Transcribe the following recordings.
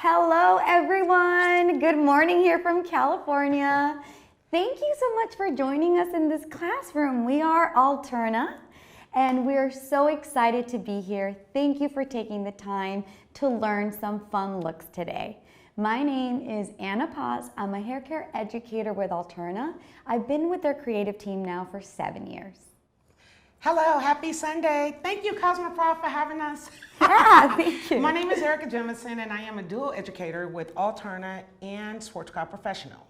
Hello everyone, good morning here from California. Thank you so much for joining us in this classroom. We are Alterna and we're so excited to be here. Thank you for taking the time to learn some fun looks today. My name is Paz. I'm a hair care educator with Alterna. I've been with their creative team now for 7 years. Hello, happy Sunday. Thank you, Cosmoprof, for having us. Yeah, thank you. My name is Erica Jemison, and I am a dual educator with Alterna and Sports Car Professional.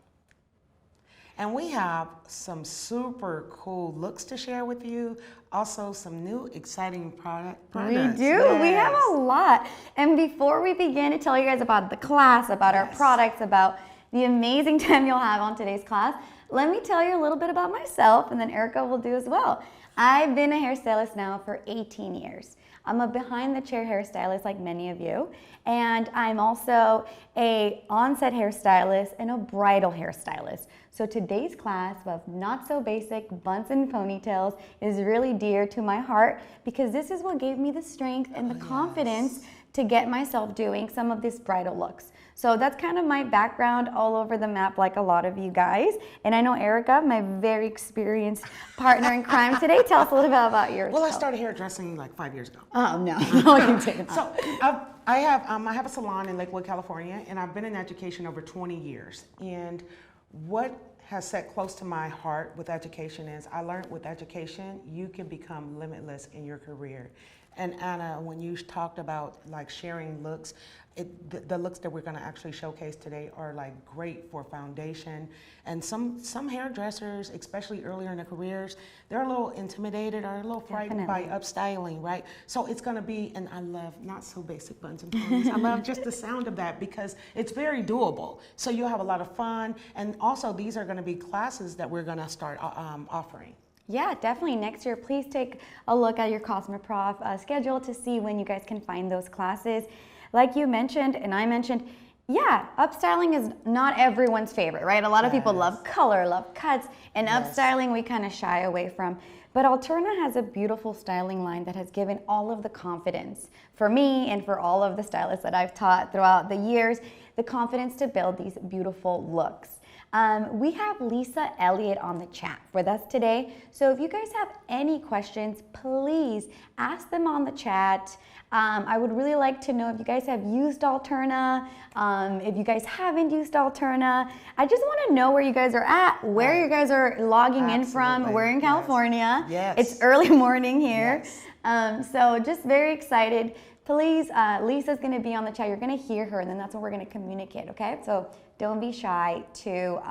And we have some super cool looks to share with you. Also, some new exciting products. We do. Yes. We have a lot. And before we begin to tell you guys about the class, about our products, about the amazing time you'll have on today's class, let me tell you a little bit about myself, and then Erica will do as well. I've been a hairstylist now for 18 years. I'm a behind-the-chair hairstylist like many of you, and I'm also a on-set hairstylist and a bridal hairstylist. So today's class of not so basic buns and ponytails is really dear to my heart because this is what gave me the strength and the confidence to get myself doing some of these bridal looks. So that's kind of my background all over the map like a lot of you guys. And I know Erica, my very experienced partner in crime today. Tell us a little bit about yours. Well, I started hairdressing like 5 years ago. Oh, no. So I have a salon in Lakewood, California, and I've been in education over 20 years. And what has set close to my heart with education is I learned with education, you can become limitless in your career. And Anna, when you talked about like sharing looks, the looks that we're going to actually showcase today are like great for foundation. And some hairdressers, especially earlier in their careers, they're a little intimidated or a little frightened by upstyling, right? So it's going to be, and I love not so basic buns and ponies. I love just the sound of that because it's very doable. So you'll have a lot of fun. And also these are going to be classes that we're going to start offering. Yeah, definitely. Next year, please take a look at your Cosmoprof schedule to see when you guys can find those classes. Like you mentioned, and I mentioned, upstyling is not everyone's favorite, right? A lot of people love color, love cuts, and upstyling we kind of shy away from. But Alterna has a beautiful styling line that has given all of the confidence for me and for all of the stylists that I've taught throughout the years, the confidence to build these beautiful looks. We have Lisa Elliott on the chat with us today. So if you guys have any questions, please ask them on the chat. I would really like to know if you guys have used Alterna, if you guys haven't used Alterna. I just want to know where you guys are at, where you guys are logging in from. We're in California. It's early morning here. So just very excited. Please, Lisa's going to be on the chat. You're going to hear her, and then that's what we're going to communicate, okay? So don't be shy to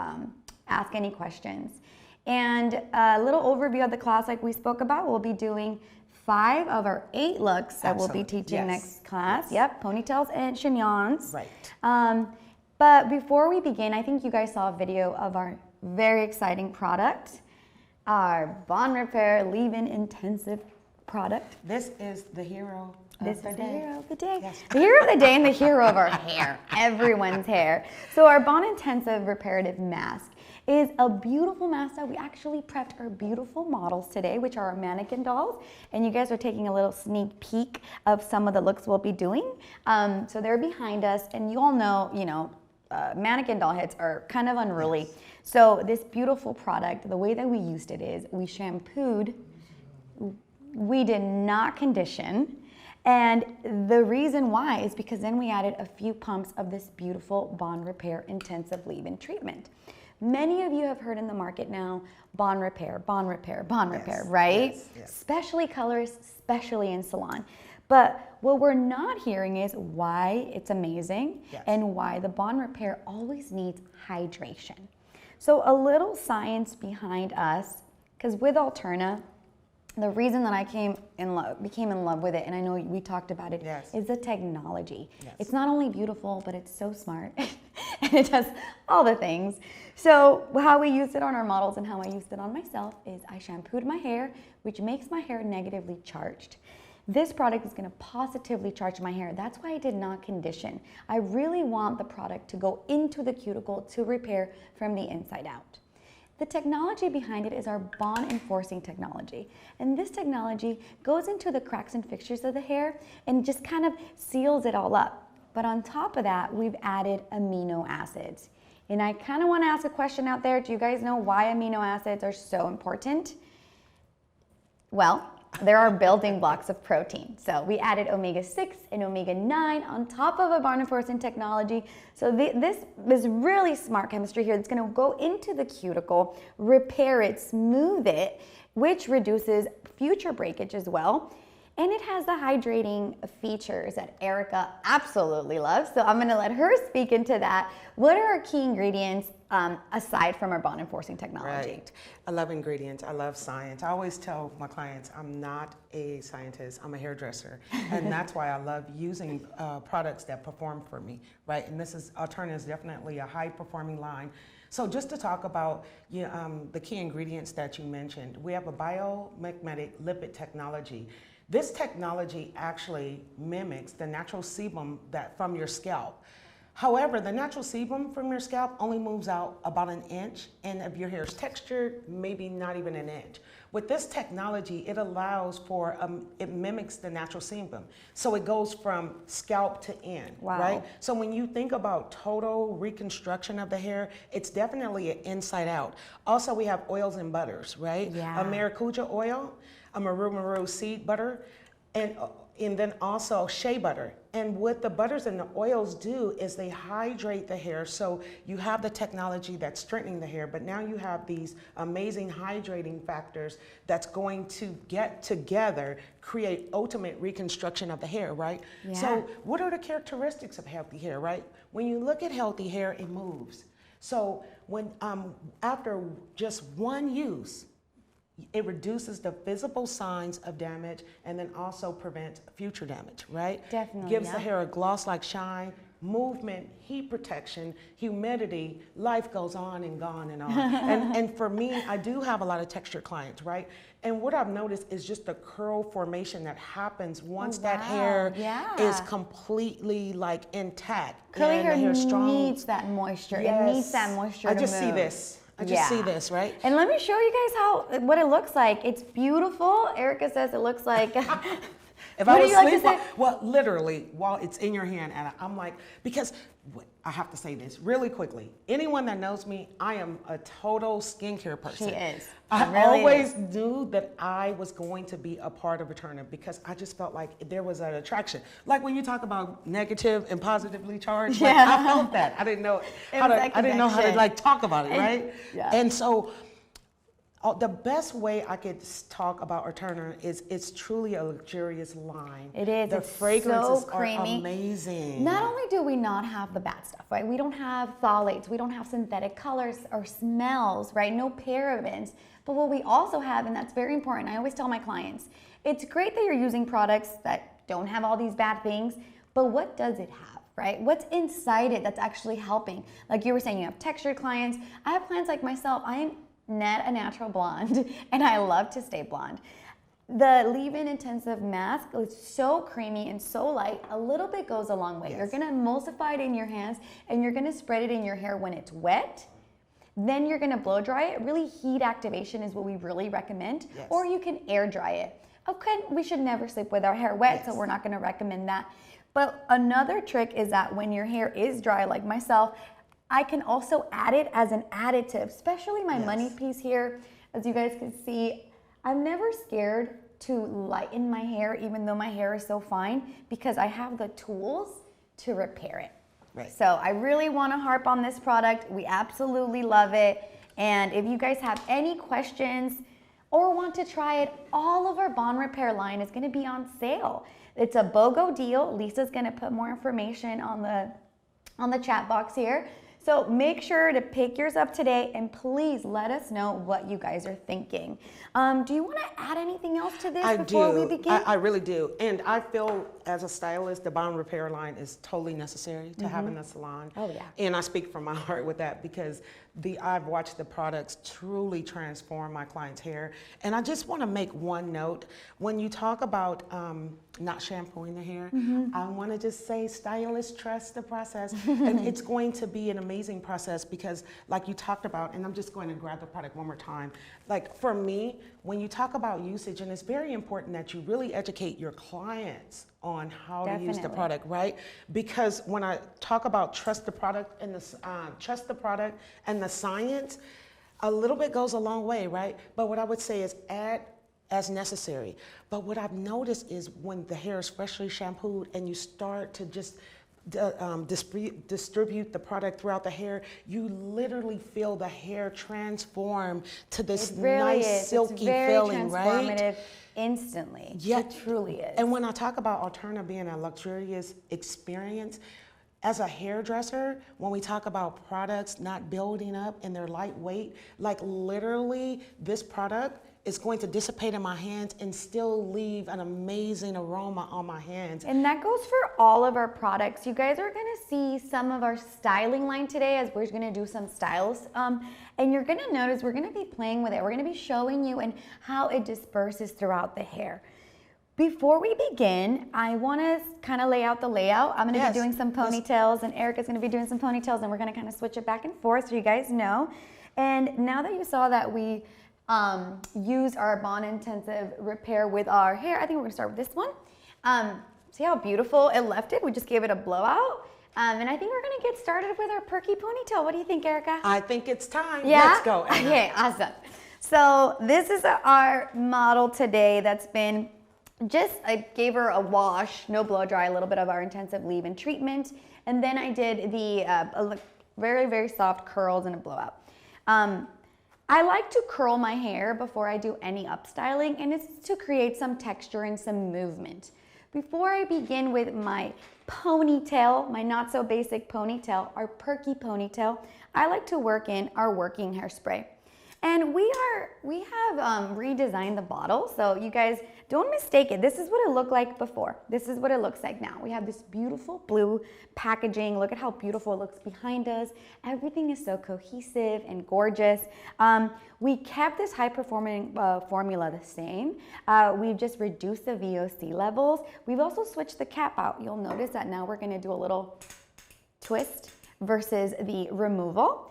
ask any questions. And a little overview of the class like we spoke about. We'll be doing 5 of our 8 looks that we'll be teaching next class. Ponytails and chignons. But before we begin, I think you guys saw a video of our very exciting product, our Bond Repair Leave-In Intensive product. This is the hero. This is the hero of the day. The hero of the day and the hero of our hair, everyone's hair. So our Bond Intensive Reparative Mask is a beautiful mask that we actually prepped our beautiful models today, which are our mannequin dolls. And you guys are taking a little sneak peek of some of the looks we'll be doing. So they're behind us, and you all know, mannequin doll heads are kind of unruly. So this beautiful product, the way that we used it is we shampooed, we did not condition. And the reason why is because then we added a few pumps of this beautiful Bond Repair Intensive Leave-In treatment. Many of you have heard in the market now, Bond Repair, Bond Repair, Bond Repair, right? Especially colors, especially in salon. But what we're not hearing is why it's amazing and why the Bond Repair always needs hydration. So a little science behind us, because with Alterna, the reason that I became in love with it, and I know we talked about it, is the technology. It's not only beautiful, but it's so smart, and it does all the things. So how we used it on our models and how I used it on myself is I shampooed my hair, which makes my hair negatively charged. This product is going to positively charge my hair. That's why I did not condition. I really want the product to go into the cuticle to repair from the inside out. The technology behind it is our bond enforcing technology. And this technology goes into the cracks and fixtures of the hair and just kind of seals it all up. But on top of that, we've added amino acids. And I kind of want to ask a question out there. Do you guys know why amino acids are so important? Well, there are building blocks of protein. So we added omega-6 and omega-9 on top of a barn enforcing technology. So this is really smart chemistry here that's going to go into the cuticle, repair it, smooth it, which reduces future breakage as well. And it has the hydrating features that Erica absolutely loves. So I'm gonna let her speak into that. What are our key ingredients aside from our bond enforcing technology? Right. I love ingredients. I love science. I always tell my clients I'm not a scientist. I'm a hairdresser. And that's why I love using products that perform for me, right? And Alterna is definitely a high performing line. So just to talk about the key ingredients that you mentioned, we have a biomimetic lipid technology. This technology actually mimics the natural sebum from your scalp. However, the natural sebum from your scalp only moves out about an inch, and if your hair is textured, maybe not even an inch. With this technology, it allows for, it mimics the natural sebum. So it goes from scalp to end, right? So when you think about total reconstruction of the hair, it's definitely an inside out. Also, we have oils and butters, right? Yeah. A maracuja oil, a maru seed butter, and then also shea butter. And what the butters and the oils do is they hydrate the hair. So you have the technology that's strengthening the hair, but now you have these amazing hydrating factors that's going to get together, create ultimate reconstruction of the hair, right? Yeah. So what are the characteristics of healthy hair, right? When you look at healthy hair, it moves. So when after just one use, it reduces the visible signs of damage and then also prevents future damage, right? Definitely. Gives the hair a gloss-like shine, movement, heat protection, humidity, life goes on and on and on. and for me, I do have a lot of textured clients, right? And what I've noticed is just the curl formation that happens once that hair is completely like intact. Curly hair strong. needs that moisture. Yes. It needs that moisture to move. see this. I just see this, right? And let me show you guys what it looks like. It's beautiful. Erica says it looks like. If I was asleep, well, literally, while it's in your hand, and I'm like, because I have to say this really quickly. Anyone that knows me, I am a total skincare person. She is. I really always knew that I was going to be a part of Alterna because I just felt like there was an attraction. Like when you talk about negative and positively charged, like I felt that. I didn't know how to like talk about it, right? Yeah. And so the best way I could talk about Alterna is it's truly a luxurious line. It is. The fragrances so creamy. are amazing. Not only do we not have the bad stuff, right? We don't have phthalates, we don't have synthetic colors or smells, right? No parabens. But what we also have, and that's very important, I always tell my clients, it's great that you're using products that don't have all these bad things, but what does it have? Right? What's inside it that's actually helping? Like you were saying, you have textured clients. I have clients like myself. I am not a natural blonde, and I love to stay blonde. The leave-in intensive mask is so creamy and so light. A little bit goes a long way. Yes. You're gonna emulsify it in your hands, and you're gonna spread it in your hair when it's wet. Then you're gonna blow dry it. Really, heat activation is what we really recommend. Yes. Or you can air dry it. Okay, we should never sleep with our hair wet, so we're not gonna recommend that. But another trick is that when your hair is dry, like myself, I can also add it as an additive, especially my money piece here. As you guys can see, I'm never scared to lighten my hair, even though my hair is so fine, because I have the tools to repair it. Right. So I really want to harp on this product. We absolutely love it. And if you guys have any questions or want to try it, all of our bond repair line is going to be on sale. It's a BOGO deal. Lisa's going to put more information on the chat box here. So make sure to pick yours up today, and please let us know what you guys are thinking. Do you want to add anything else to this before we begin? I really do. And I feel as a stylist, the bond repair line is totally necessary to have in the salon. Oh, yeah. And I speak from my heart with that because I've watched the products truly transform my client's hair. And I just want to make one note. When you talk about not shampooing the hair, I want to just say, stylists, trust the process. And it's going to be an amazing process because like you talked about, and I'm just going to grab the product one more time. Like for me, when you talk about usage, and it's very important that you really educate your clients on on how to use the product, right? Because when I talk about trust the product and the science, a little bit goes a long way, right? But what I would say is add as necessary. But what I've noticed is when the hair is freshly shampooed and you start to just distribute the product throughout the hair, you literally feel the hair transform to this nice silky feeling, right? It's very transformative instantly. Yeah, it truly is. And when I talk about Alterna being a luxurious experience, as a hairdresser, when we talk about products not building up and they're lightweight, like literally this product is going to dissipate in my hands and still leave an amazing aroma on my hands. And that goes for all of our products. You guys are gonna see some of our styling line today as we're gonna do some styles. And you're gonna notice we're gonna be playing with it. We're gonna be showing you and how it disperses throughout the hair. Before we begin, I wanna kind of lay out the layout. I'm gonna be doing some ponytails and Erica's gonna be doing some ponytails, and we're gonna kind of switch it back and forth so you guys know. And now that you saw that we use our bond intensive repair with our hair, I think we're gonna start with this one. See how beautiful it left it? We just gave it a blowout. And I think we're gonna get started with our perky ponytail. What do you think, Erica? I think it's time. Yeah? Let's go. Okay, awesome. So this is our model today that's been I gave her a wash, no blow dry, a little bit of our intensive leave-in treatment. And then I did the very, very soft curls and a blowout. I like to curl my hair before I do any upstyling, and it's to create some texture and some movement. Before I begin with my ponytail, my not so basic ponytail, our perky ponytail, I like to work in our working hairspray. And we have redesigned the bottle, so you guys don't mistake it. This is what it looked like before. This is what it looks like now. We have this beautiful blue packaging. Look at how beautiful it looks behind us. Everything is so cohesive and gorgeous. We kept this high-performing formula the same. We've just reduced the VOC levels. We've also switched the cap out. You'll notice that now we're gonna do a little twist versus the removal.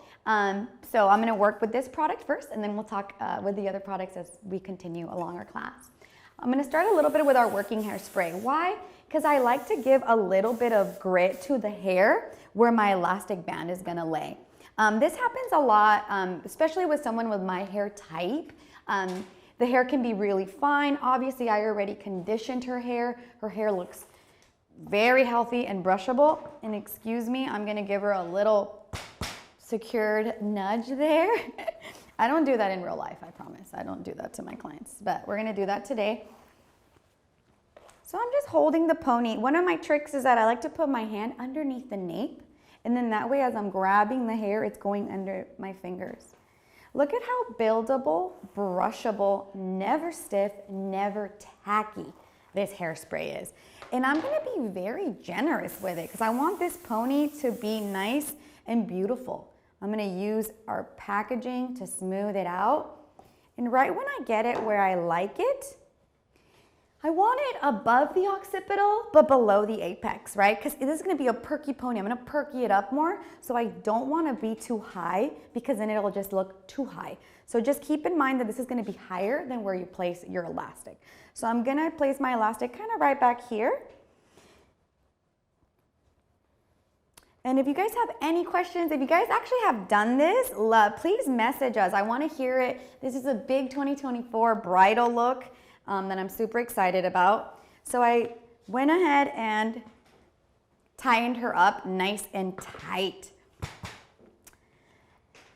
So I'm gonna work with this product first, and then we'll talk with the other products as we continue along our class. I'm gonna start a little bit with our working hairspray. Why? Because I like to give a little bit of grit to the hair where my elastic band is gonna lay. This happens a lot, especially with someone with my hair type. The hair can be really fine. Obviously, I already conditioned her hair. Her hair looks very healthy and brushable. And excuse me, I'm gonna give her a little secured nudge there. I don't do that in real life, I promise. I don't do that to my clients, but we're gonna do that today. So I'm just holding the pony. One of my tricks is that I like to put my hand underneath the nape, and then that way as I'm grabbing the hair, it's going under my fingers. Look at how buildable, brushable, never stiff, never tacky this hairspray is. And I'm gonna be very generous with it because I want this pony to be nice and beautiful. I'm gonna use our packaging to smooth it out. And right when I get it where I like it, I want it above the occipital, but below the apex, right? Because this is gonna be a perky pony. I'm gonna perky it up more, so I don't wanna be too high because then it'll just look too high. So just keep in mind that this is gonna be higher than where you place your elastic. So I'm gonna place my elastic kind of right back here. And if you guys have any questions, if you guys actually have done this, please message us. I want to hear it. This is a big 2024 bridal look that I'm super excited about. So I went ahead and tightened her up nice and tight.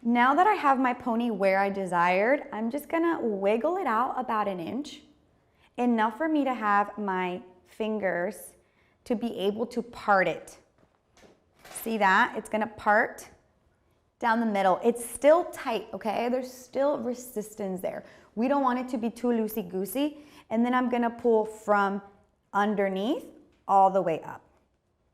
Now that I have my pony where I desired, I'm just gonna wiggle it out about an inch, enough for me to have my fingers to be able to part it. See that? It's gonna part down the middle. It's still tight, okay? There's still resistance there. We don't want it to be too loosey-goosey. And then I'm gonna pull from underneath all the way up.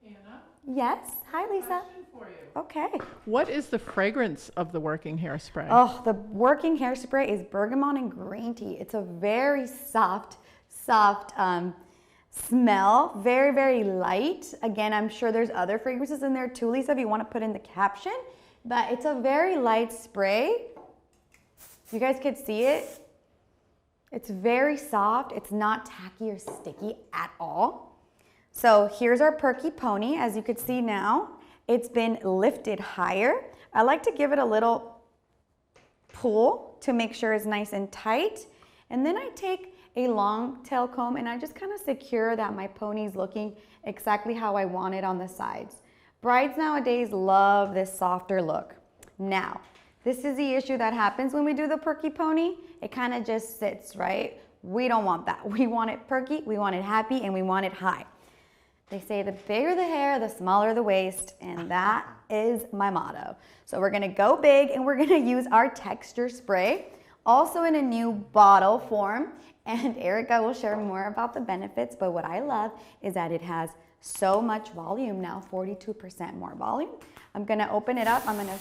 Anna? Yes? Hi, Lisa. Question for you. Okay. What is the fragrance of the working hairspray? Oh, the working hairspray is bergamot and green tea. It's a very soft smell, very, very light. Again, I'm sure there's other fragrances in there too, Lisa, if you want to put in the caption, but it's a very light spray. If you guys could see it, it's very soft. It's not tacky or sticky at all. So here's our perky pony. As you can see now, it's been lifted higher. I like to give it a little pull to make sure it's nice and tight. And then I take a long tail comb and I just kind of secure that my pony's looking exactly how I want it on the sides. Brides nowadays love this softer look. Now, this is the issue that happens when we do the perky pony. It kind of just sits, right? We don't want that. We want it perky, we want it happy, and we want it high. They say the bigger the hair, the smaller the waist, and that is my motto. So we're gonna go big and we're gonna use our texture spray, also in a new bottle form, and Erica will share more about the benefits, but what I love is that it has so much volume now, 42% more volume. I'm gonna open it up. I'm gonna,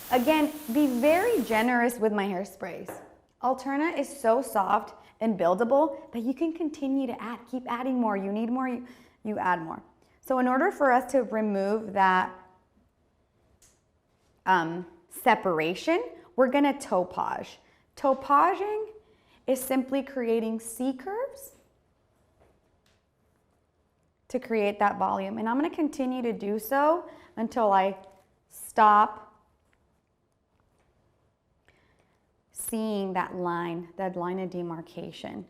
again, be very generous with my hairsprays. Alterna is so soft and buildable that you can continue to add, keep adding more. You need more, you add more. So in order for us to remove that separation, we're gonna topage. Topaging is simply creating C curves to create that volume. And I'm gonna continue to do so until I stop seeing that line of demarcation.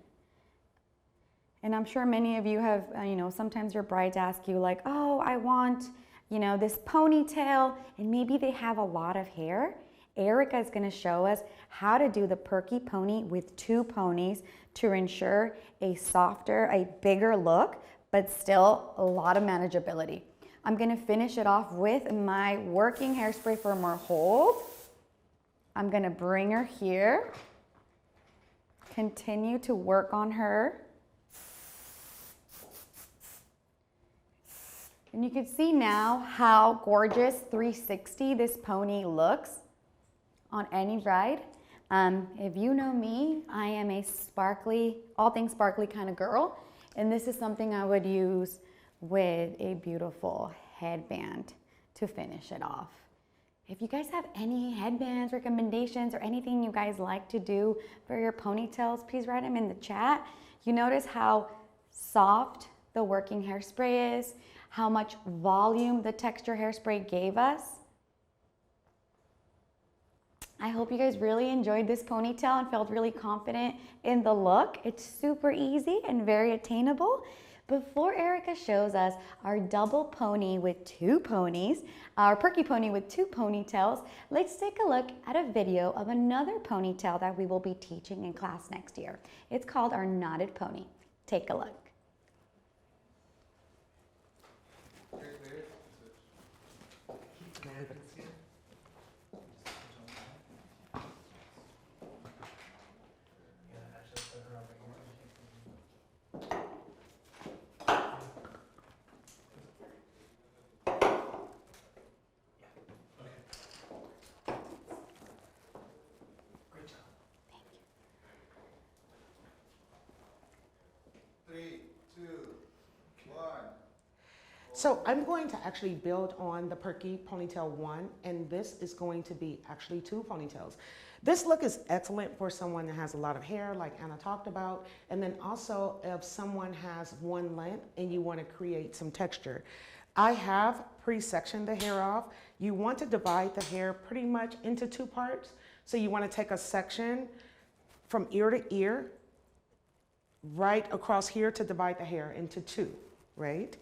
And I'm sure many of you have, sometimes your brides ask you like, oh, I want, this ponytail, and maybe they have a lot of hair. Erica is gonna show us how to do the perky pony with 2 ponies to ensure a softer, a bigger look, but still a lot of manageability. I'm gonna finish it off with my working hairspray for more hold. I'm gonna bring her here, continue to work on her. And you can see now how gorgeous 360 this pony looks on any bride. If you know me, I am a sparkly, all things sparkly kind of girl. And this is something I would use with a beautiful headband to finish it off. If you guys have any headbands, recommendations, or anything you guys like to do for your ponytails, please write them in the chat. You notice how soft the working hairspray is, how much volume the texture hairspray gave us. I hope you guys really enjoyed this ponytail and felt really confident in the look. It's super easy and very attainable. Before Erica shows us our double pony with 2 ponies, our perky pony with 2 ponytails, let's take a look at a video of another ponytail that we will be teaching in class next year. It's called our knotted pony. Take a look. So I'm going to actually build on the perky ponytail 1, and this is going to be actually 2 ponytails. This look is excellent for someone that has a lot of hair, like Anna talked about, and then also if someone has one length and you want to create some texture. I have pre-sectioned the hair off. You want to divide the hair pretty much into 2 parts. So you want to take a section from ear to ear, right across here to divide the hair into 2, right?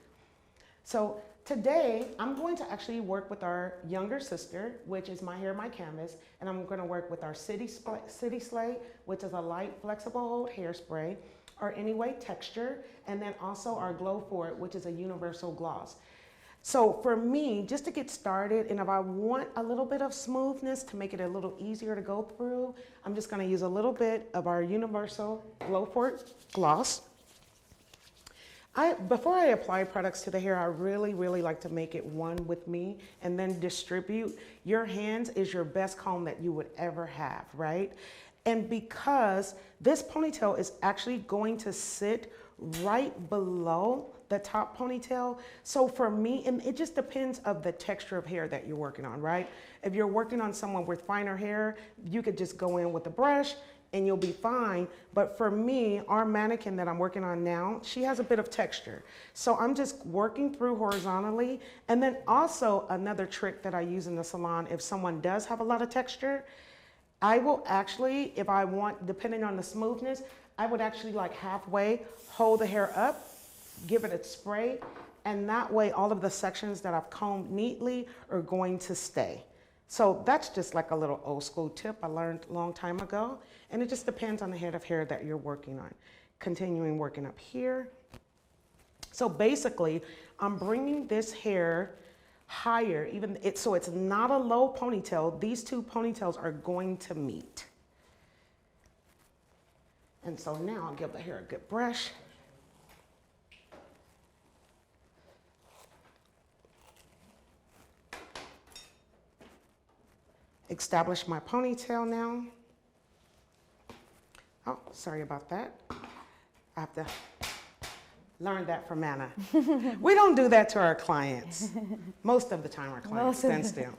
So today, I'm going to actually work with our younger sister, which is My Hair, My Canvas, and I'm going to work with our City Slay, which is a light, flexible hold hairspray, our Anyway texture, and then also our Glow For It, which is a universal gloss. So for me, just to get started, and if I want a little bit of smoothness to make it a little easier to go through, I'm just going to use a little bit of our universal Glow For It gloss. Before I apply products to the hair, I really like to make it one with me and then distribute. Your hands is your best comb that you would ever have, right? And because this ponytail is actually going to sit right below the top ponytail, so for me, and it just depends of the texture of hair that you're working on, right? If you're working on someone with finer hair, you could just go in with a brush and you'll be fine. But for me, our mannequin that I'm working on now, she has a bit of texture. So I'm just working through horizontally. And then also another trick that I use in the salon, if someone does have a lot of texture, I will actually, if I want, depending on the smoothness, I would actually like halfway hold the hair up, give it a spray, and that way all of the sections that I've combed neatly are going to stay. So that's just like a little old school tip I learned a long time ago. And it just depends on the head of hair that you're working on. Continuing working up here. So basically, I'm bringing this hair higher, so it's not a low ponytail. These two ponytails are going to meet. And so now I'll give the hair a good brush. Establish my ponytail now. Oh, sorry about that. I have to learn that from Anna. We don't do that to our clients. Most of the time our clients stand still.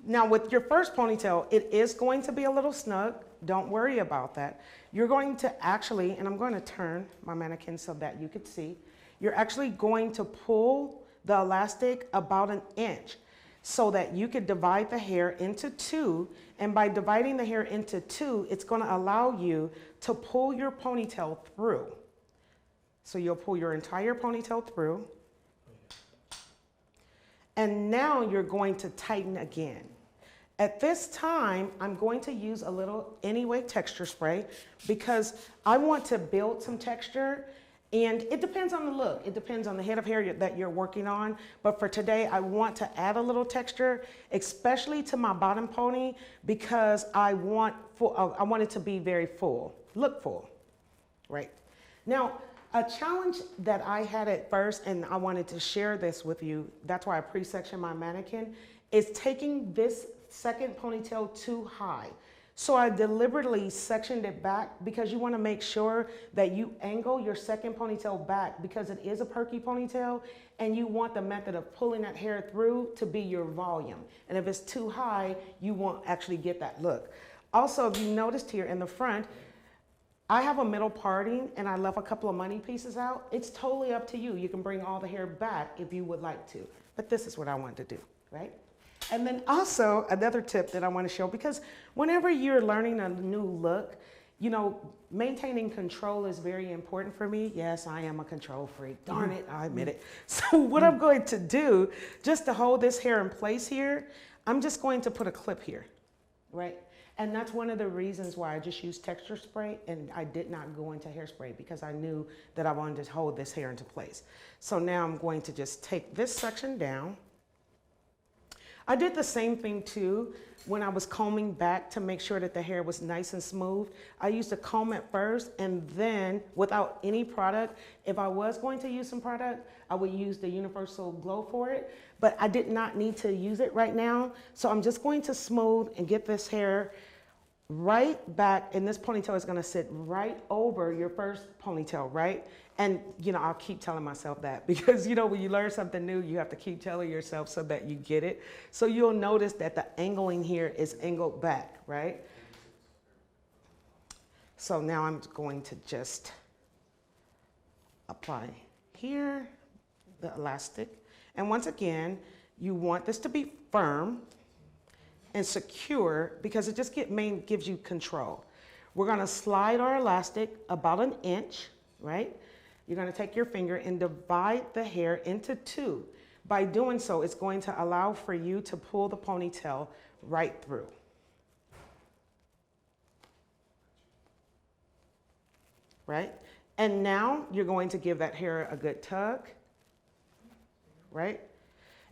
Now with your first ponytail, it is going to be a little snug. Don't worry about that. You're going to actually, and I'm going to turn my mannequin so that you could see, you're actually going to pull the elastic about 1 inch so that you could divide the hair into two. And by dividing the hair into two, it's going to allow you to pull your ponytail through. So you'll pull your entire ponytail through. And now you're going to tighten again. At this time, I'm going to use a little Anyway texture spray because I want to build some texture. And it depends on the look. It depends on the head of hair that you're working on. But for today, I want to add a little texture, especially to my bottom pony, because I want it to be very full, look full, right? Now, a challenge that I had at first, and I wanted to share this with you, that's why I pre-sectioned my mannequin, is taking this second ponytail too high. So I deliberately sectioned it back because you want to make sure that you angle your second ponytail back because it is a perky ponytail and you want the method of pulling that hair through to be your volume. And if it's too high, you won't actually get that look. Also, if you noticed here in the front, I have a middle parting and I left a couple of money pieces out. It's totally up to you. You can bring all the hair back if you would like to, but this is what I want to do, right? And then also another tip that I want to show, because whenever you're learning a new look, you know, maintaining control is very important for me. Yes, I am a control freak. Darn it, I admit it. So what I'm going to do, just to hold this hair in place here, I'm just going to put a clip here, right? And that's one of the reasons why I just used texture spray and I did not go into hairspray, because I knew that I wanted to hold this hair into place. So now I'm going to just take this section down. I did the same thing too when I was combing back to make sure that the hair was nice and smooth. I used a comb at first, and then without any product, if I was going to use some product, I would use the Universal Glow for it, but I did not need to use it right now. So I'm just going to smooth and get this hair right back, and this ponytail is gonna sit right over your first ponytail, right? And you know, I'll keep telling myself that because you know, when you learn something new, you have to keep telling yourself so that you get it. So you'll notice that the angling here is angled back, right? So now I'm going to just apply here, the elastic. And once again, you want this to be firm and secure because it just gives you control. We're gonna slide our elastic about 1 inch, right? You're gonna take your finger and divide the hair into two. By doing so, it's going to allow for you to pull the ponytail right through. Right? And now you're going to give that hair a good tug, right?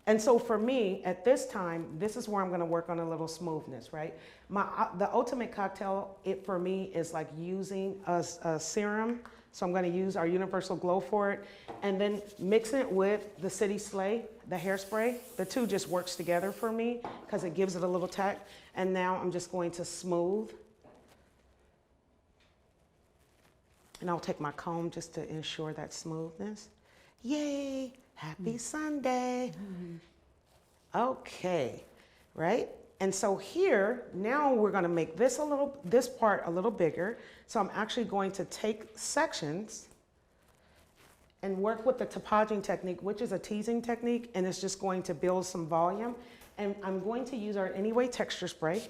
And so for me, at this time, this is where I'm gonna work on a little smoothness, right? The ultimate cocktail, for me, is like using a serum. So I'm gonna use our Universal Glow for it, and then mix it with the City Slay, the hairspray. The two just works together for me because it gives it a little tack. And now I'm just going to smooth. And I'll take my comb just to ensure that smoothness. Yay! Happy Sunday. Okay, right? And so here, now we're gonna make this part a little bigger. So I'm actually going to take sections and work with the tapaging technique, which is a teasing technique, and it's just going to build some volume. And I'm going to use our Anyway texture spray.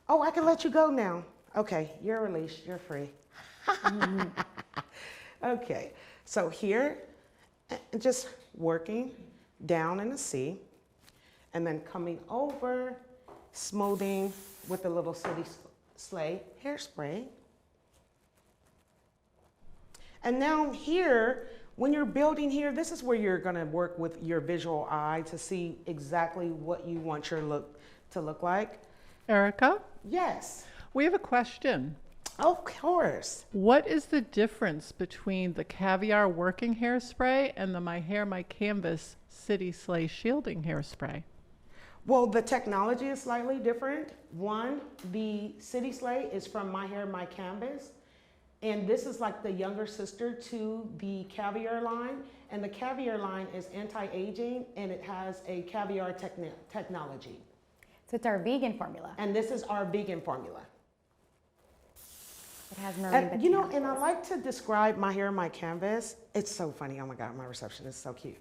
Oh, I can let you go now. Okay, you're released, you're free. Okay, so here, just working down in the C, and then coming over, smoothing with the little City Slay hairspray. And now here, when you're building here, this is where you're gonna work with your visual eye to see exactly what you want your look to look like. Erica, Yes, we have a question. of course. What is the difference between the Caviar working hairspray and the My Hair, My Canvas City Slay shielding hairspray? Well, the technology is slightly different. One, the City Slay is from My Hair, My Canvas. And this is like the younger sister to the Caviar line. And the Caviar line is anti-aging, and it has a caviar technology. So it's our vegan formula. And this is our vegan formula. It has marine And, you know, botanicals. and I like to describe My Hair, My Canvas. It's so funny. Oh my God, my receptionist is so cute.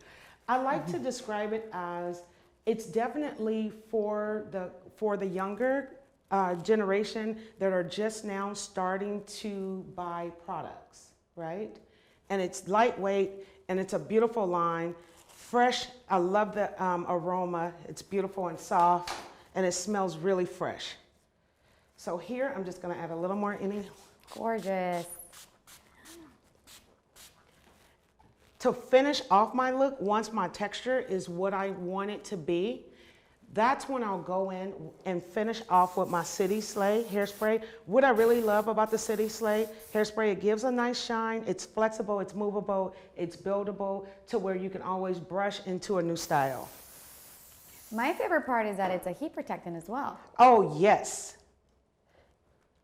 I like to describe it as it's definitely for the younger generation that are just now starting to buy products, right? And it's lightweight, and it's a beautiful line, fresh. I love the aroma. It's beautiful and soft, and it smells really fresh. So here, I'm just gonna add a little more Gorgeous. To finish off my look, once my texture is what I want it to be, that's when I'll go in and finish off with my City Slay hairspray. What I really love about the City Slay hairspray, it gives a nice shine, it's flexible, it's movable, it's buildable to where you can always brush into a new style. My favorite part is that it's a heat protectant as well. Oh, yes.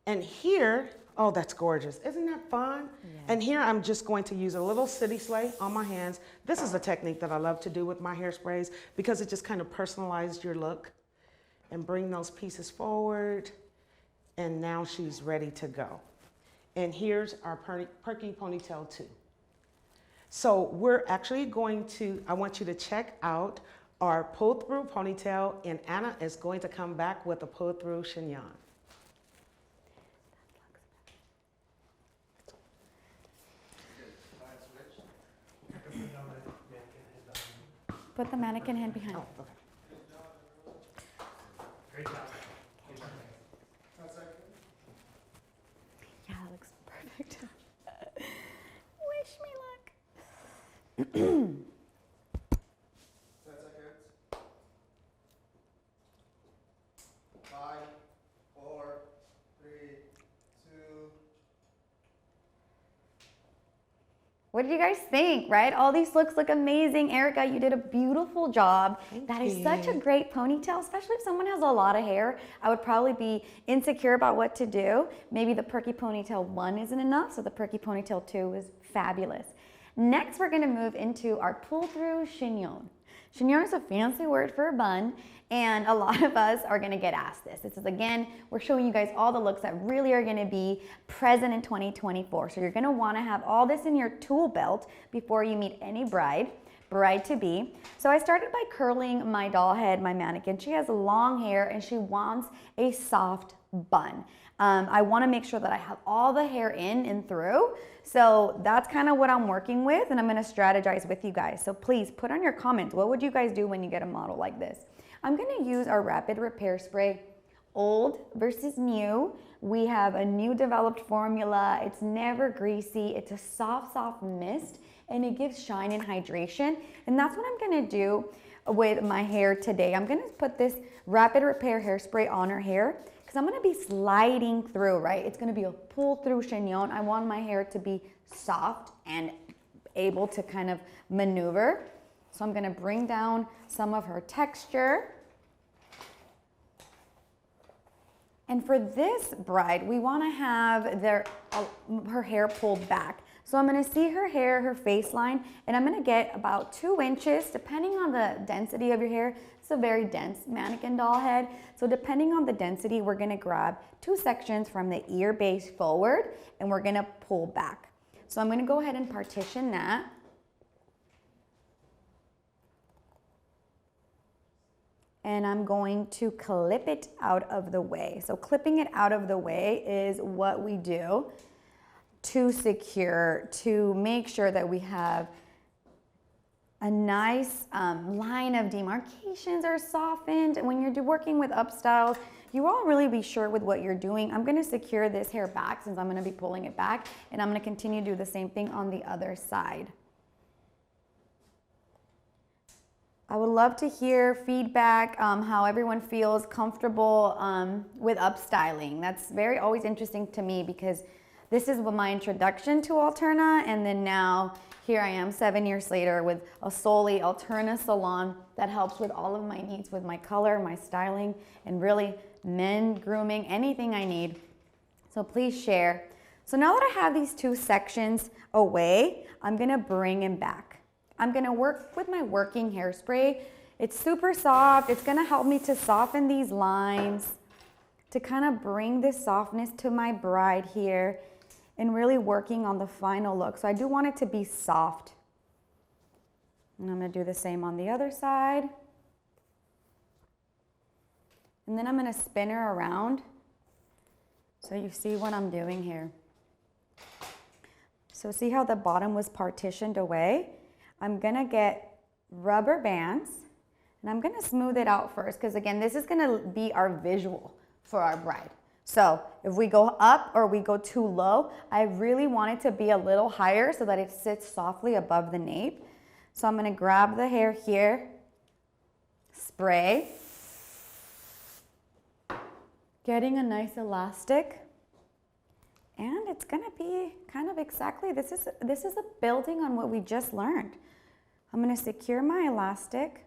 And here, oh, that's gorgeous. Isn't that fun? Yeah. And here I'm just going to use a little City Slay on my hands. This is a technique that I love to do with my hairsprays because it just kind of personalizes your look and bring those pieces forward. And now she's ready to go. And here's our perky ponytail too. So we're actually going to, I want you to check out our pull-through ponytail, and Anna is going to come back with a pull-through chignon. Put the mannequin hand behind. Oh, okay. Great job. Yeah, that looks perfect. Wish me luck. 10 seconds. 5, 4, 3, 2. What do you guys think, right? All these looks look amazing. Erica, you did a beautiful job. That is such a great ponytail, especially if someone has a lot of hair. I would probably be insecure about what to do. Maybe the Perky Ponytail 1 isn't enough, so the Perky Ponytail 2 is fabulous. Next, we're gonna move into our pull-through chignon. Chignon is a fancy word for a bun, and a lot of us are gonna get asked this. This is, again, we're showing you guys all the looks that really are gonna be present in 2024. So you're gonna wanna have all this in your tool belt before you meet any bride-to-be. So I started by curling my doll head, my mannequin. She has long hair and she wants a soft bun. I wanna make sure that I have all the hair in and through. So that's kind of what I'm working with, and I'm gonna strategize with you guys. So please put on your comments, what would you guys do when you get a model like this? I'm gonna use our Rapid Repair Spray, old versus new. We have a new developed formula. It's never greasy. It's a soft, soft mist, and it gives shine and hydration. And that's what I'm gonna do with my hair today. I'm gonna put this Rapid Repair Hairspray on her hair because I'm gonna be sliding through, right? It's gonna be a pull-through chignon. I want my hair to be soft and able to kind of maneuver. So I'm gonna bring down some of her texture. And for this bride, we wanna have her hair pulled back. So I'm gonna see her hair, her face line, and I'm gonna get about 2 inches, depending on the density of your hair. It's a very dense mannequin doll head. So depending on the density, we're gonna grab 2 sections from the ear base forward, and we're gonna pull back. So I'm gonna go ahead and partition that. And I'm going to clip it out of the way. So clipping it out of the way is what we do to secure, to make sure that we have a nice line of demarcations are softened. And when you're working with upstyles, you all really be sure with what you're doing. I'm gonna secure this hair back since I'm gonna be pulling it back, and I'm gonna continue to do the same thing on the other side. I would love to hear feedback, how everyone feels comfortable with upstyling. That's always interesting to me because this is my introduction to Alterna, and then now here I am 7 years later with a solely Alterna salon that helps with all of my needs with my color, my styling, and really men grooming, anything I need. So please share. So now that I have these 2 sections away, I'm gonna bring them back. I'm gonna work with my working hairspray. It's super soft. It's gonna help me to soften these lines, to kind of bring this softness to my bride here, and really working on the final look. So I do want it to be soft. And I'm gonna do the same on the other side. And then I'm gonna spin her around so you see what I'm doing here. So see how the bottom was partitioned away? I'm gonna get rubber bands and I'm gonna smooth it out first because again, this is gonna be our visual for our bride. So if we go up or we go too low, I really want it to be a little higher so that it sits softly above the nape. So I'm gonna grab the hair here, spray, getting a nice elastic, and it's gonna be kind of exactly, this is a building on what we just learned. I'm gonna secure my elastic,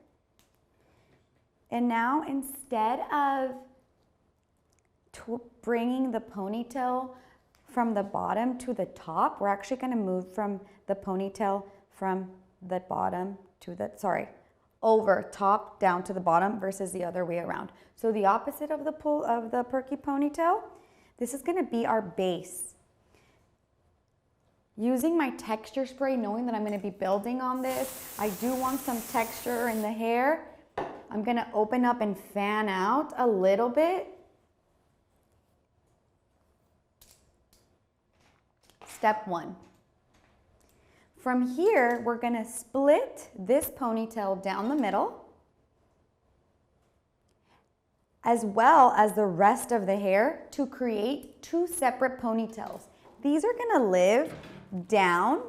and now instead of bringing the ponytail from the bottom to the top, we're actually gonna move from the ponytail from the bottom to the, over top down to the bottom versus the other way around. So the opposite of the perky ponytail, this is gonna be our base. Using my texture spray, knowing that I'm gonna be building on this, I do want some texture in the hair. I'm gonna open up and fan out a little bit. Step 1. From here, we're gonna split this ponytail down the middle, as well as the rest of the hair to create 2 separate ponytails. These are gonna live down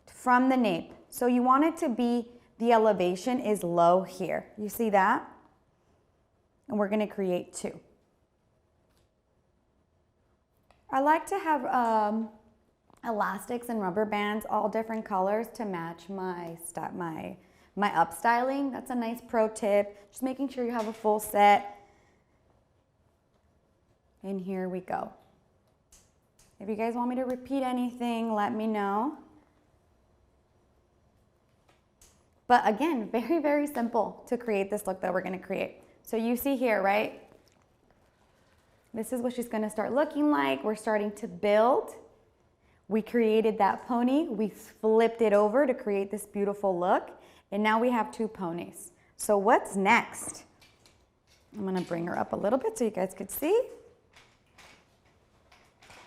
from the nape. So you want it to be, the elevation is low here. You see that? And we're gonna create 2. I like to have elastics and rubber bands, all different colors to match my upstyling. That's a nice pro tip. Just making sure you have a full set. And here we go. If you guys want me to repeat anything, let me know. But again, very, very simple to create this look that we're gonna create. So you see here, right? This is what she's gonna start looking like. We're starting to build. We created that pony. We flipped it over to create this beautiful look. And now we have 2 ponies. So what's next? I'm gonna bring her up a little bit so you guys could see.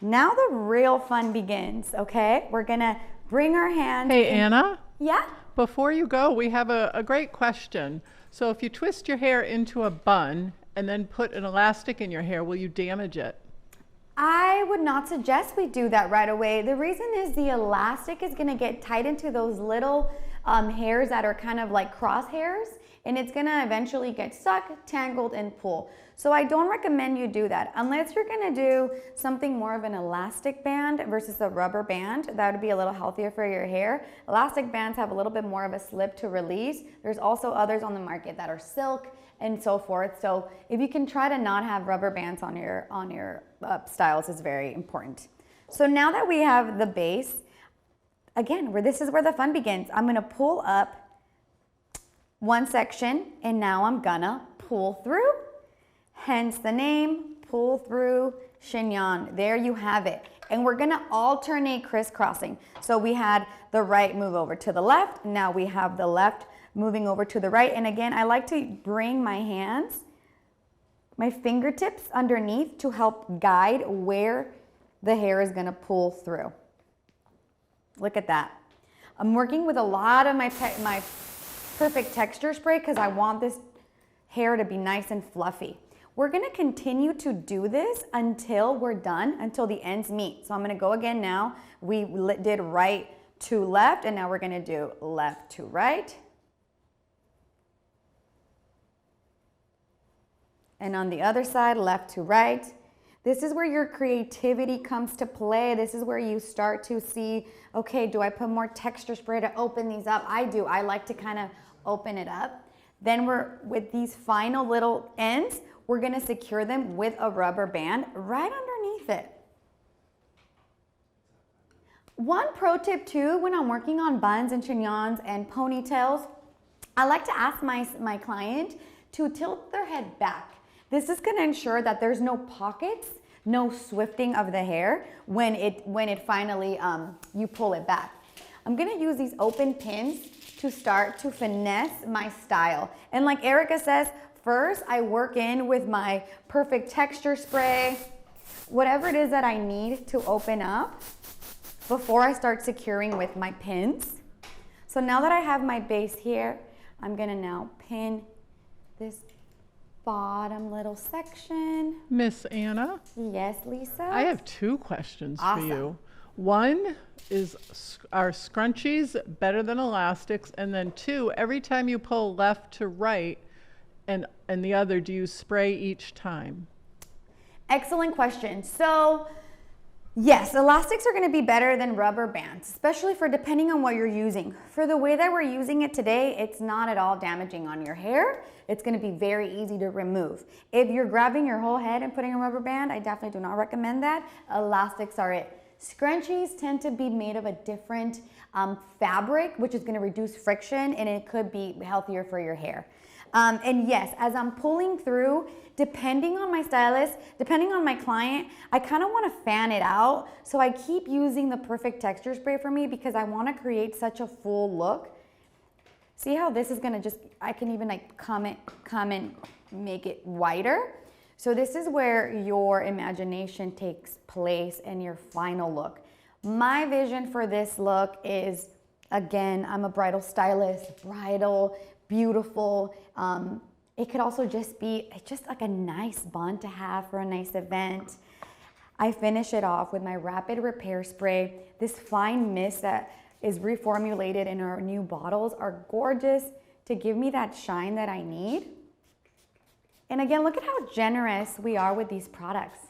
Now the real fun begins, okay? We're gonna bring our hands. Hey, Anna? Yeah? Before you go, we have a great question. So if you twist your hair into a bun and then put an elastic in your hair, will you damage it? I would not suggest we do that right away. The reason is the elastic is gonna get tied into those little hairs that are kind of like crosshairs, and it's gonna eventually get stuck, tangled, and pull. So I don't recommend you do that unless you're gonna do something more of an elastic band versus a rubber band. That would be a little healthier for your hair. Elastic bands have a little bit more of a slip to release. There's also others on the market that are silk and so forth. So if you can try to not have rubber bands on your styles is very important. So now that we have the base, again, this is where the fun begins. I'm gonna pull up one section and now I'm gonna pull through, hence the name, pull through chignon. There you have it. And we're gonna alternate crisscrossing. So we had the right move over to the left, now we have the left moving over to the right. And again, I like to bring my hands, my fingertips underneath to help guide where the hair is gonna pull through. Look at that. I'm working with a lot of my perfect texture spray because I want this hair to be nice and fluffy. We're gonna continue to do this until we're done, until the ends meet. So I'm gonna go again now. We did right to left, and now we're gonna do left to right. And on the other side, left to right. This is where your creativity comes to play. This is where you start to see, okay, do I put more texture spray to open these up? I do. I like to kind of open it up. Then with these final little ends, we're gonna secure them with a rubber band right underneath it. One pro tip too, when I'm working on buns and chignons and ponytails, I like to ask my client to tilt their head back. This is gonna ensure that there's no pockets, no swifting of the hair when it finally, you pull it back. I'm gonna use these open pins to start to finesse my style. And like Erica says, first I work in with my perfect texture spray, whatever it is that I need to open up before I start securing with my pins. So now that I have my base here, I'm gonna now pin this bottom little section. Miss Anna, Yes, Lisa? I have two questions Awesome. for you. One is, are scrunchies better than elastics? And then two, every time you pull left to right and the other, do you spray each time? Excellent question. So yes, elastics are going to be better than rubber bands, especially for depending on what you're using. For the way that we're using it today, it's not at all damaging on your hair. It's going to be very easy to remove. If you're grabbing your whole head and putting a rubber band, I definitely do not recommend that. Elastics are it. Scrunchies tend to be made of a different fabric, which is going to reduce friction, and it could be healthier for your hair. And yes, as I'm pulling through, depending on my stylist, depending on my client, I kind of want to fan it out. So I keep using the perfect texture spray for me because I want to create such a full look. See how this is going to just, I can even like come and make it wider. So this is where your imagination takes place and your final look. My vision for this look is, again, I'm a bridal stylist, bridal, beautiful. It could also just be just like a nice bun to have for a nice event. I finish it off with my rapid repair spray. This fine mist that is reformulated in our new bottles are gorgeous to give me that shine that I need. And again, look at how generous we are with these products.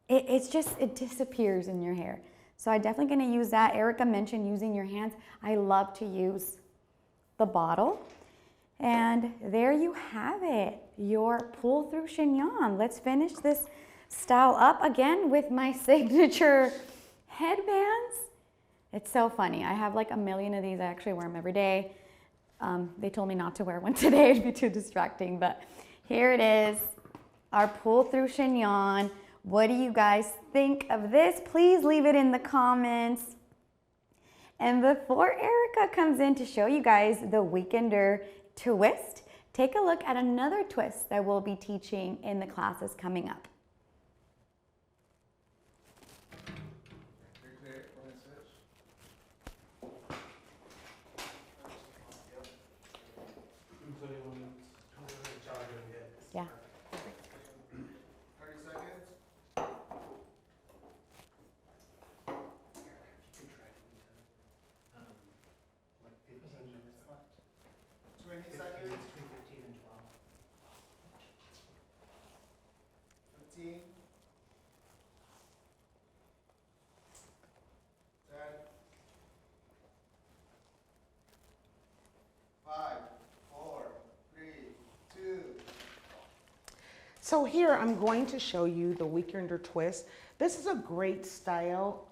It disappears in your hair. So I'm definitely gonna use that. Erica mentioned using your hands. I love to use the bottle. And there you have it, your pull-through chignon. Let's finish this style up again with my signature headbands. It's so funny. I have like a million of these. I actually wear them every day. They told me not to wear one today. It'd be too distracting, but here it is, our pull-through chignon. What do you guys think of this? Please leave it in the comments. And before Erica comes in to show you guys the Weekender twist, take a look at another twist that we'll be teaching in the classes coming up. Yeah. 30 seconds. 20 seconds. 15 So here I'm going to show you the weekender twist. This is a great style.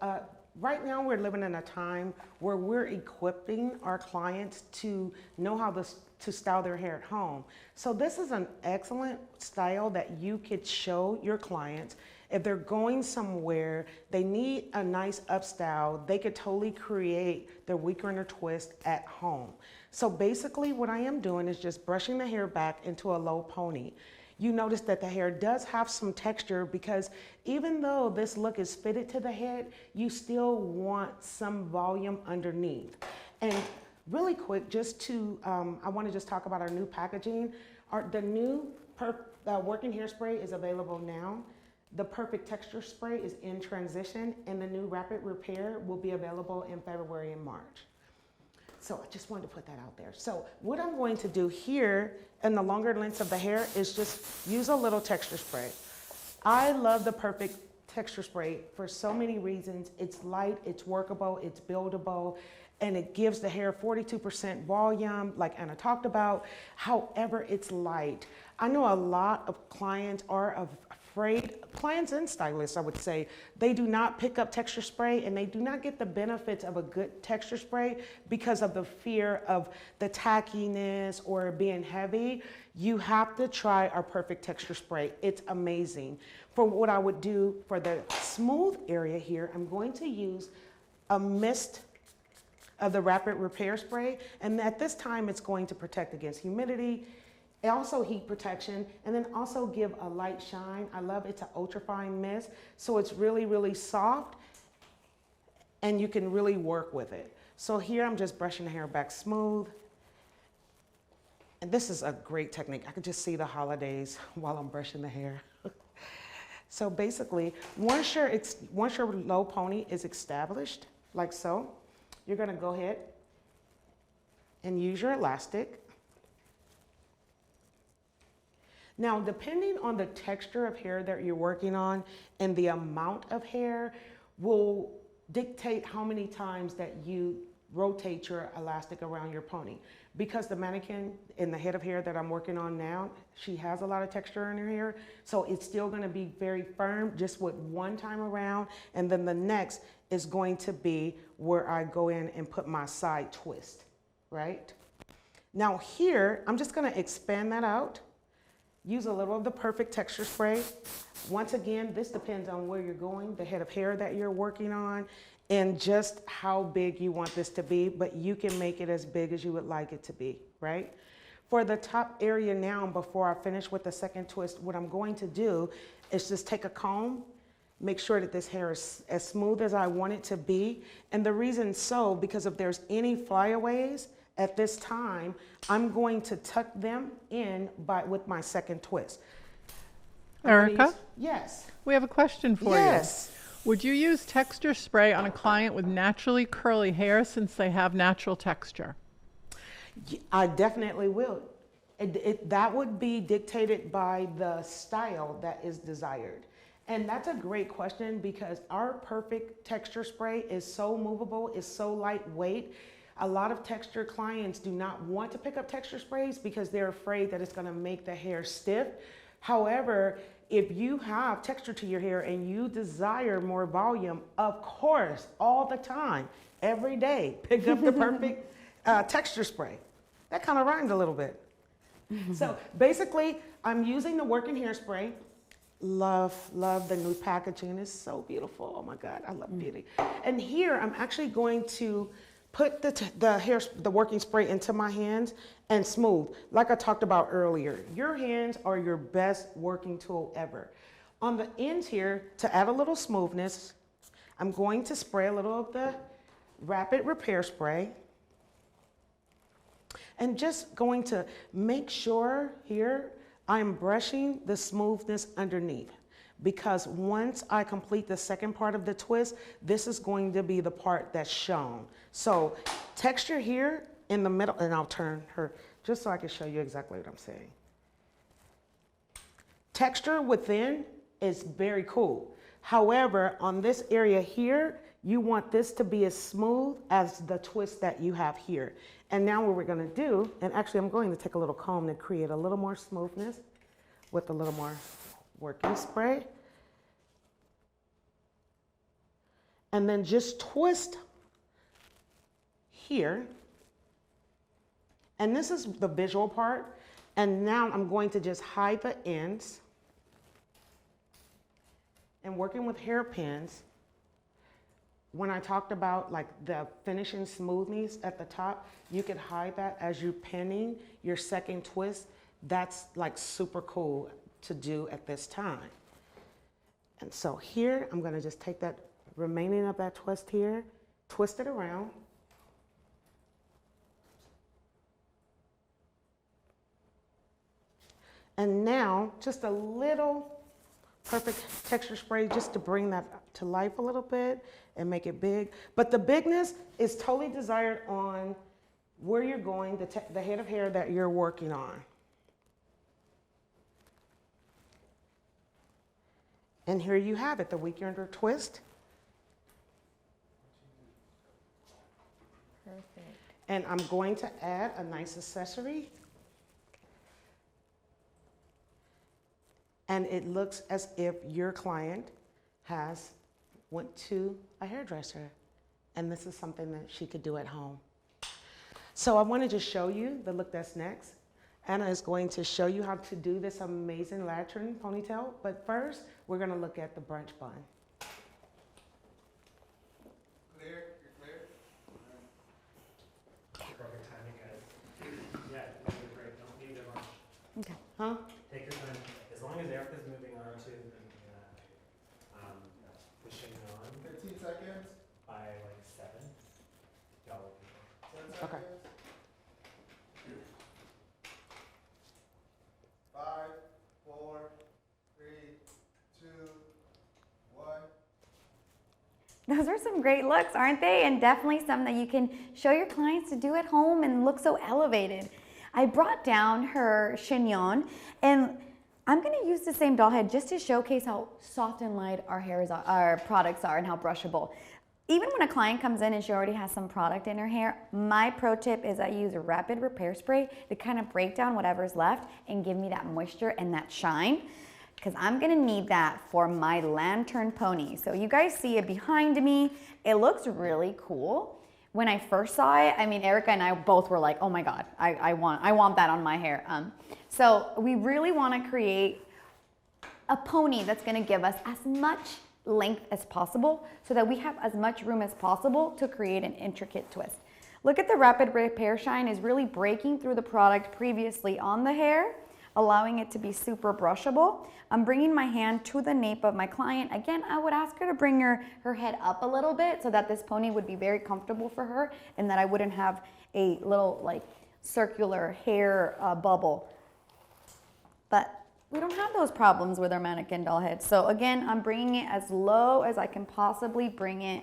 Right now we're living in a time where we're equipping our clients to know how to style their hair at home. So this is an excellent style that you could show your clients. If they're going somewhere, they need a nice upstyle, they could totally create their weekender twist at home. So basically what I am doing is just brushing the hair back into a low pony. You notice that the hair does have some texture because even though this look is fitted to the head, you still want some volume underneath. And really quick, just to, I want to just talk about our new packaging. The new working hairspray is available now. The perfect texture spray is in transition, and the new rapid repair will be available in February and March. So I just wanted to put that out there. So what I'm going to do here in the longer lengths of the hair is just use a little texture spray. I love the perfect texture spray for so many reasons. It's light, it's workable, it's buildable, and it gives the hair 42% volume, like Anna talked about. However, it's light. I know a lot of clients are afraid, clients and stylists, I would say, they do not pick up texture spray and they do not get the benefits of a good texture spray because of the fear of the tackiness or being heavy. You have to try our perfect texture spray. It's amazing. For what I would do for the smooth area here, I'm going to use a mist of the rapid repair spray, and at this time it's going to protect against humidity, also heat protection, and then also give a light shine. I love it's an ultra fine mist, so it's really, really soft and you can really work with it. So here I'm just brushing the hair back smooth. And this is a great technique. I could just see the holidays while I'm brushing the hair. So basically, once your low pony is established, like so, you're gonna go ahead and use your elastic. Now, depending on the texture of hair that you're working on and the amount of hair will dictate how many times that you rotate your elastic around your pony. Because the mannequin in the head of hair that I'm working on now, she has a lot of texture in her hair, so it's still gonna be very firm just with one time around, and then the next is going to be where I go in and put my side twist, right? Now here, I'm just gonna expand that out. Use a little of the perfect texture spray. Once again, this depends on where you're going, the head of hair that you're working on, and just how big you want this to be, but you can make it as big as you would like it to be, right? For the top area now, before I finish with the second twist, what I'm going to do is just take a comb, make sure that this hair is as smooth as I want it to be. And the reason so, because if there's any flyaways, at this time, I'm going to tuck them in with my second twist. Erica? Yes. We have a question for you. Yes. Would you use texture spray on a client with naturally curly hair since they have natural texture? I definitely will. That would be dictated by the style that is desired. And that's a great question because our perfect texture spray is so movable, is so lightweight. A lot of texture clients do not want to pick up texture sprays because they're afraid that it's gonna make the hair stiff. However, if you have texture to your hair and you desire more volume, of course, all the time, every day, pick up the perfect texture spray. That kind of rhymed a little bit. So basically, I'm using the working hairspray. Love the new packaging. It's so beautiful. Oh my God, I love beauty. And here, I'm actually going to put the working spray into my hands and smooth. Like I talked about earlier, your hands are your best working tool ever. On the ends here, to add a little smoothness, I'm going to spray a little of the rapid repair spray. And just going to make sure here, I'm brushing the smoothness underneath. Because once I complete the second part of the twist, this is going to be the part that's shown. So texture here in the middle, and I'll turn her just so I can show you exactly what I'm saying. Texture within is very cool. However, on this area here, you want this to be as smooth as the twist that you have here. And now what we're gonna do, and actually I'm going to take a little comb to create a little more smoothness with a little more working spray. And then just twist here. And this is the visual part. And now I'm going to just hide the ends. And working with hairpins, when I talked about like the finishing smoothness at the top, you could hide that as you're pinning your second twist. That's like super cool to do at this time. And so here, I'm gonna just take that remaining of that twist here, twist it around. And now, just a little perfect texture spray just to bring that to life a little bit and make it big. But the bigness is totally desired on where you're going, the head of hair that you're working on. And here you have it, the weekender twist. Perfect. And I'm going to add a nice accessory. And it looks as if your client went to a hairdresser. And this is something that she could do at home. So I want to just show you the look that's next. Anna is going to show you how to do this amazing lantern ponytail. But first, we're going to look at the brunch bun. Clear? You're clear? Perfect timing, guys. Yeah, you did great. Don't need to rush. Okay. Huh? Take your time. As long as Erica's moving on to pushing on 15 seconds. by like 7, y'all will be 10 seconds. Okay. 5, 4, 3, 2, 1. Those are some great looks, aren't they? And definitely some that you can show your clients to do at home and look so elevated. I brought down her chignon, and I'm gonna use the same doll head just to showcase how soft and light our products are and how brushable. Even when a client comes in and she already has some product in her hair, my pro tip is I use a rapid repair spray to kind of break down whatever's left and give me that moisture and that shine, because I'm gonna need that for my lantern pony. So you guys see it behind me. It looks really cool. When I first saw it, I mean, Erica and I both were like, oh my God, I want that on my hair. So we really wanna create a pony that's gonna give us as much length as possible so that we have as much room as possible to create an intricate twist. Look at the rapid repair shine is really breaking through the product previously on the hair, allowing it to be super brushable. I'm bringing my hand to the nape of my client. Again, I would ask her to bring her head up a little bit so that this pony would be very comfortable for her and that I wouldn't have a little like circular hair bubble. But we don't have those problems with our mannequin doll head. So again, I'm bringing it as low as I can possibly bring it.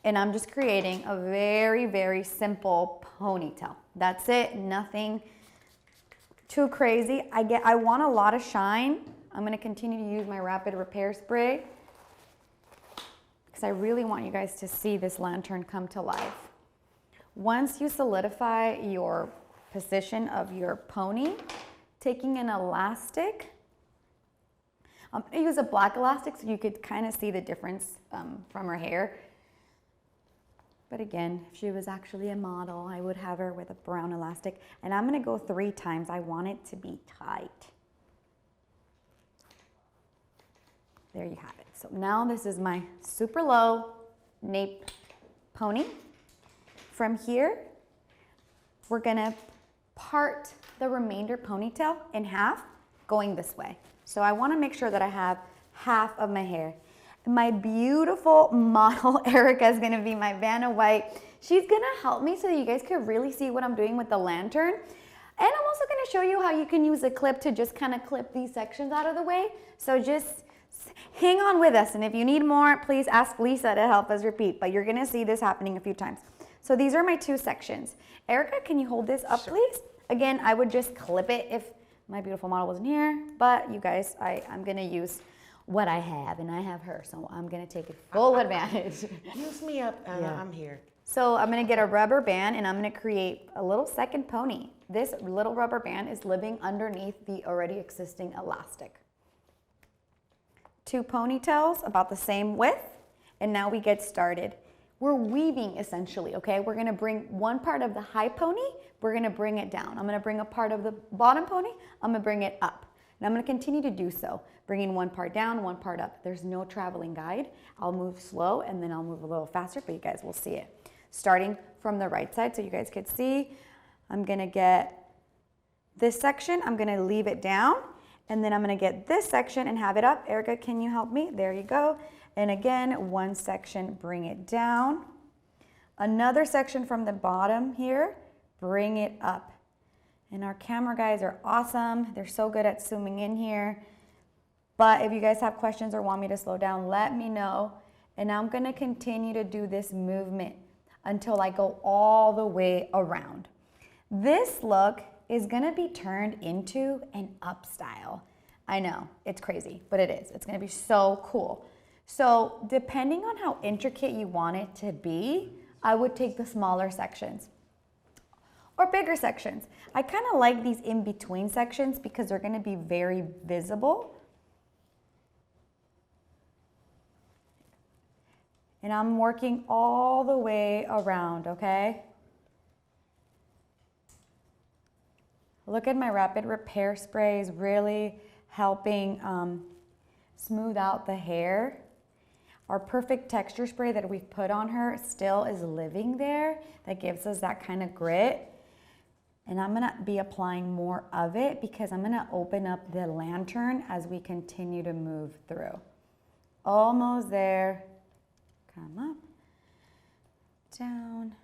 And I'm just creating a very, very simple ponytail. That's it, nothing too crazy. I want a lot of shine. I'm gonna continue to use my rapid repair spray because I really want you guys to see this lantern come to life. Once you solidify your position of your pony, taking an elastic, I'm gonna use a black elastic so you could kind of see the difference from her hair. But again, if she was actually a model, I would have her with a brown elastic. And I'm gonna go 3 times. I want it to be tight. There you have it. So now this is my super low nape pony. From here, we're gonna part the remainder ponytail in half, going this way. So I wanna make sure that I have half of my hair. My beautiful model, Erica, is gonna be my Vanna White. She's gonna help me so that you guys can really see what I'm doing with the lantern. And I'm also gonna show you how you can use a clip to just kind of clip these sections out of the way. So just hang on with us. And if you need more, please ask Lisa to help us repeat, but you're gonna see this happening a few times. So these are my 2 sections. Erica, can you hold this up, please? Again, I would just clip it if my beautiful model wasn't here, but you guys, I'm gonna use what I have, and I have her, so I'm gonna take full advantage. Use me up, Anna, Yeah. I'm here. So I'm gonna get a rubber band and I'm gonna create a little second pony. This little rubber band is living underneath the already existing elastic. 2 ponytails about the same width, and now we get started. We're weaving essentially, okay? We're gonna bring one part of the high pony, we're gonna bring it down. I'm gonna bring a part of the bottom pony, I'm gonna bring it up. And I'm gonna continue to do so, bringing one part down, one part up. There's no traveling guide. I'll move slow and then I'll move a little faster, but you guys will see it. Starting from the right side so you guys could see, I'm gonna get this section, I'm gonna leave it down, and then I'm gonna get this section and have it up. Erica, can you help me? There you go. And again, one section, bring it down. Another section from the bottom here, bring it up. And our camera guys are awesome. They're so good at zooming in here. But if you guys have questions or want me to slow down, let me know. And I'm gonna continue to do this movement until I go all the way around. This look is gonna be turned into an up style. I know, it's crazy, but it is. It's gonna be so cool. So depending on how intricate you want it to be, I would take the smaller sections or bigger sections. I kind of like these in-between sections because they're gonna be very visible. And I'm working all the way around, okay? Look at my rapid repair sprays really helping smooth out the hair. Our perfect texture spray that we've put on her still is living there. That gives us that kind of grit. And I'm gonna be applying more of it because I'm gonna open up the lantern as we continue to move through. Almost there. Come up, down,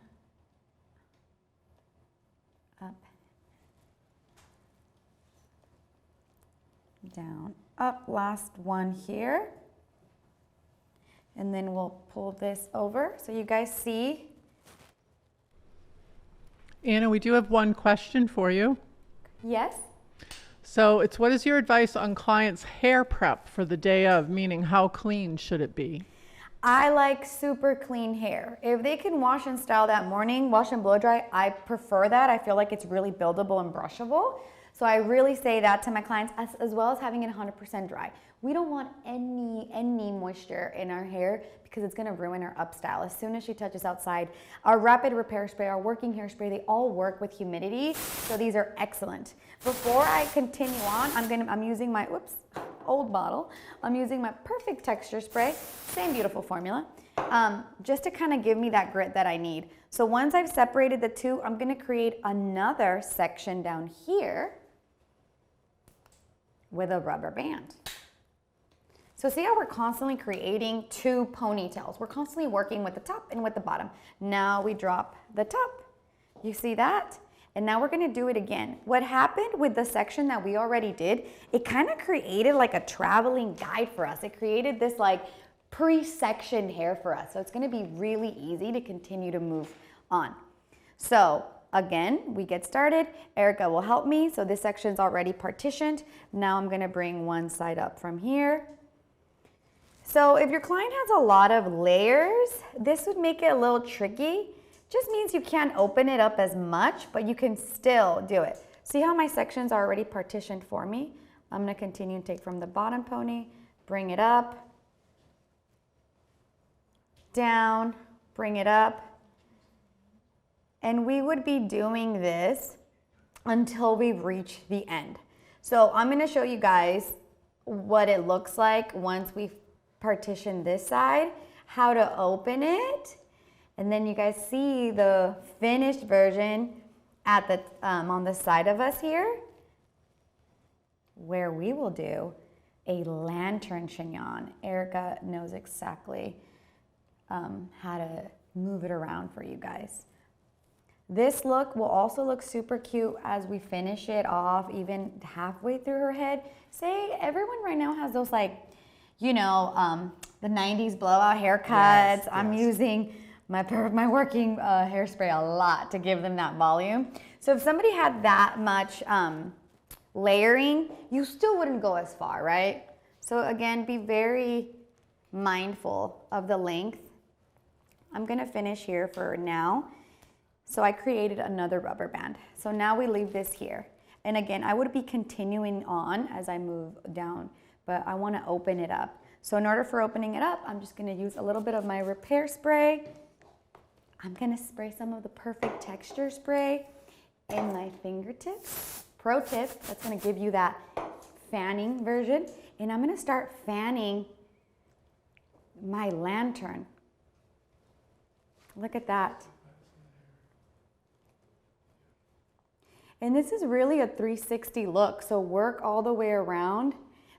up, down, up. Last one here. And then we'll pull this over so you guys see. Anna, we do have one question for you. Yes? So it's, what is your advice on clients' hair prep for the day of, meaning how clean should it be? I like super clean hair. If they can wash and style that morning, wash and blow dry, I prefer that. I feel like it's really buildable and brushable. So I really say that to my clients, as well as having it 100% dry. We don't want any moisture in our hair because it's gonna ruin our upstyle. As soon as she touches outside, our rapid repair spray, our working hairspray, they all work with humidity. So these are excellent. Before I continue on, I'm using my, old bottle. I'm using my perfect texture spray, same beautiful formula, just to kind of give me that grit that I need. So once I've separated the two, I'm gonna create another section down here with a rubber band. So see how we're constantly creating 2 ponytails. We're constantly working with the top and with the bottom. Now we drop the top. You see that? And now we're gonna do it again. What happened with the section that we already did, it kind of created like a traveling guide for us. It created this like pre-sectioned hair for us. So it's gonna be really easy to continue to move on. So again, we get started. Erica will help me. So this section's already partitioned. Now I'm gonna bring one side up from here. So if your client has a lot of layers, this would make it a little tricky. Just means you can't open it up as much, but you can still do it. See how my sections are already partitioned for me? I'm gonna continue to take from the bottom pony, bring it up, down, bring it up. And we would be doing this until we reach the end. So I'm gonna show you guys what it looks like once we've partitioned this side, how to open it. And then you guys see the finished version at the on the side of us here, where we will do a lantern chignon. Erica knows exactly how to move it around for you guys. This look will also look super cute as we finish it off, even halfway through her head. Say everyone right now has those like, you know, the 90s blowout haircuts. Yes, I'm yes. using my working hairspray a lot to give them that volume. So if somebody had that much layering, you still wouldn't go as far, right? So again, be very mindful of the length I'm gonna finish here for now. So I created another rubber band. So now we leave this here. And again, I would be continuing on as I move down, but I wanna open it up. So in order for opening it up, I'm just gonna use a little bit of my repair spray. I'm gonna spray some of the Perfect Texture spray in my fingertips. Pro tip, that's gonna give you that fanning version. And I'm gonna start fanning my lantern. Look at that. And this is really a 360 look, so work all the way around.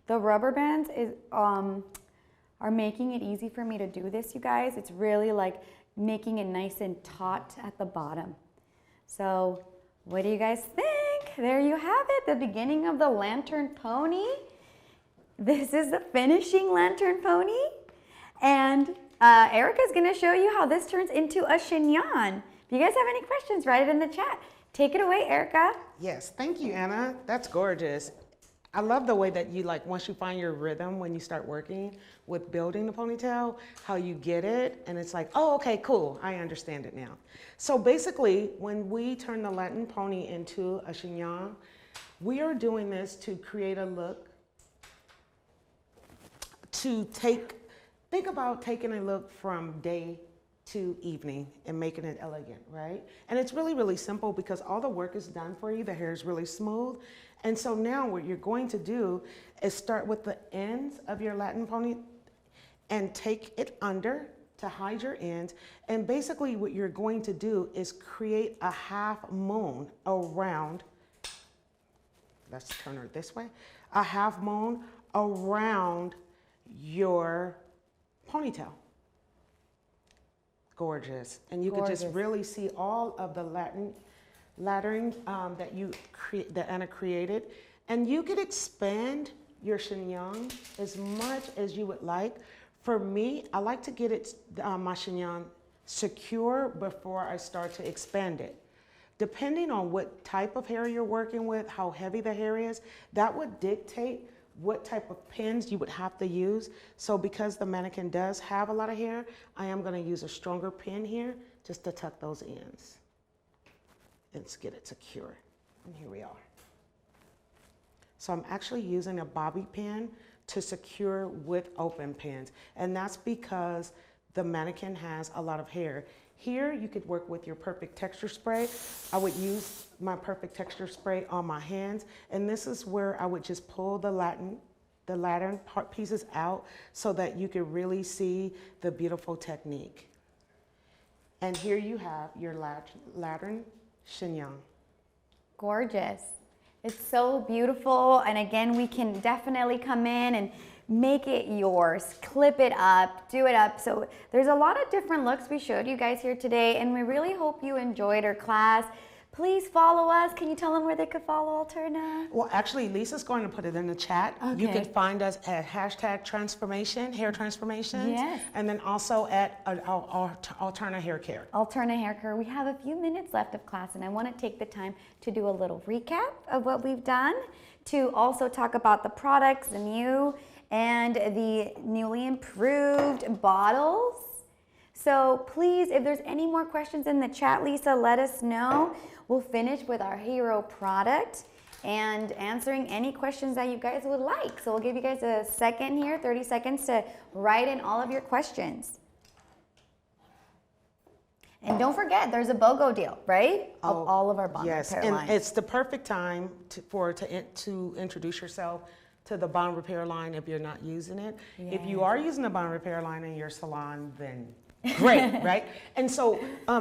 The rubber bands are making it easy for me to do this, you guys. It's really like making it nice and taut at the bottom. So what do you guys think? There you have it, the beginning of the lantern pony. This is the finishing lantern pony. And Erica's gonna show you how this turns into a chignon. If you guys have any questions, write it in the chat. Take it away, Erica. Yes, thank you, Anna. That's gorgeous. I love the way that you, like, once you find your rhythm when you start working with building the ponytail, how you get it, and it's like, oh, okay, cool, I understand it now. So basically, when we turn the Latin pony into a chignon, we are doing this to create a look, think about taking a look from day to evening and making it elegant, right? And it's really, really simple because all the work is done for you. The hair is really smooth. And so now what you're going to do is start with the ends of your Latin pony and take it under to hide your ends. And basically what you're going to do is create a half moon around, let's turn her this way, a half moon around your ponytail. Gorgeous. And you could just really see all of the laddering that Anna created. And you could expand your chignon as much as you would like. For me, I like to get it, my chignon secure before I start to expand it. Depending on what type of hair you're working with, how heavy the hair is, that would dictate what type of pins you would have to use. So because the mannequin does have a lot of hair, I am gonna use a stronger pin here just to tuck those ends and get it secure. And here we are. So I'm actually using a bobby pin to secure with open pins. And that's because the mannequin has a lot of hair. Here, you could work with your Perfect Texture spray. I would use my Perfect Texture spray on my hands, and this is where I would just pull the Latin part pieces out so that you could really see the beautiful technique. And here you have your Latin chignon. Gorgeous. It's so beautiful, and again, we can definitely come in and make it yours, clip it up, do it up. So there's a lot of different looks we showed you guys here today, and we really hope you enjoyed our class. Please follow us. Can you tell them where they could follow Alterna? Well, actually, Lisa's going to put it in the chat. Okay. You can find us at #transformation, hair transformations, Yes. and then also at Alterna Hair Care. Alterna Hair Care. We have a few minutes left of class, and I want to take the time to do a little recap of what we've done, to also talk about the products, the new and the newly improved bottles. So please, if there's any more questions in the chat, Lisa, let us know. We'll finish with our hero product and answering any questions that you guys would like. So we'll give you guys a second here, 30 seconds to write in all of your questions. And don't forget, there's a BOGO deal, right? Of all of our bond repair lines. And it's the perfect time to introduce yourself to the bond repair line if you're not using it. Yes. If you are using the bond repair line in your salon, then great, right? And so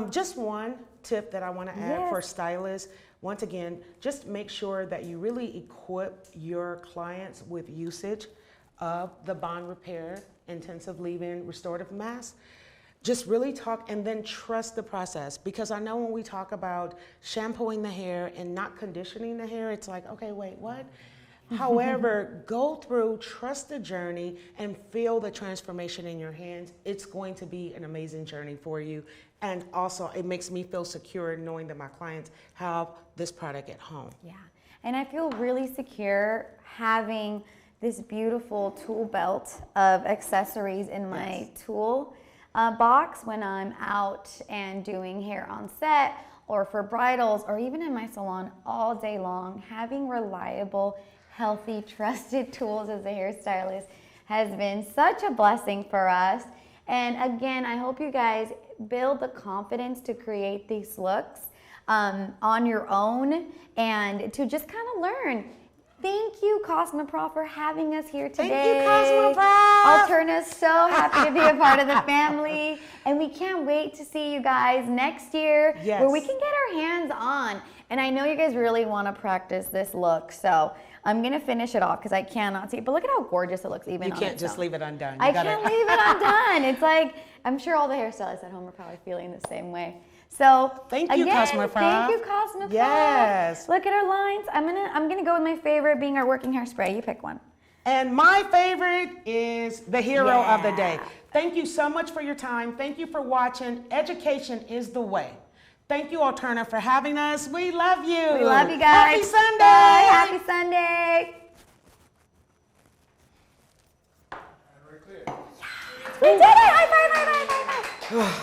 just one tip that I want to add for stylists, once again, just make sure that you really equip your clients with usage of the bond repair, intensive leave-in restorative mask. Just really talk and then trust the process, because I know when we talk about shampooing the hair and not conditioning the hair, it's like, okay, wait, what? However, go through, trust the journey, and feel the transformation in your hands. It's going to be an amazing journey for you. And also, it makes me feel secure knowing that my clients have this product at home. Yeah, and I feel really secure having this beautiful tool belt of accessories in my tool box when I'm out and doing hair on set or for bridals or even in my salon all day long. Having reliable, healthy, trusted tools as a hairstylist has been such a blessing for us. And again, I hope you guys build the confidence to create these looks on your own and to just kind of learn. Thank you, Cosmoprof, for having us here today. Thank you, Cosmoprof. Alterna is so happy to be a part of the family, and we can't wait to see you guys next year where we can get our hands on. And I know you guys really want to practice this look, so I'm going to finish it off because I cannot see it. But look at how gorgeous it looks even You on can't its just own. leave it undone. I can't leave it undone. It's like, I'm sure all the hairstylists at home are probably feeling the same way. So Thank you, again, Cosmoprof. Thank you, Cosmoprof. Yes. Look at our lines. I'm gonna go with my favorite being our working hairspray. You pick one. And my favorite is the hero of the day. Yeah. Thank you so much for your time. Thank you for watching. Education is the way. Thank you, Alterna, for having us. We love you. We love you guys. Happy Sunday. Bye. Happy Sunday. And we're clear. We did it. High five, high five, high five.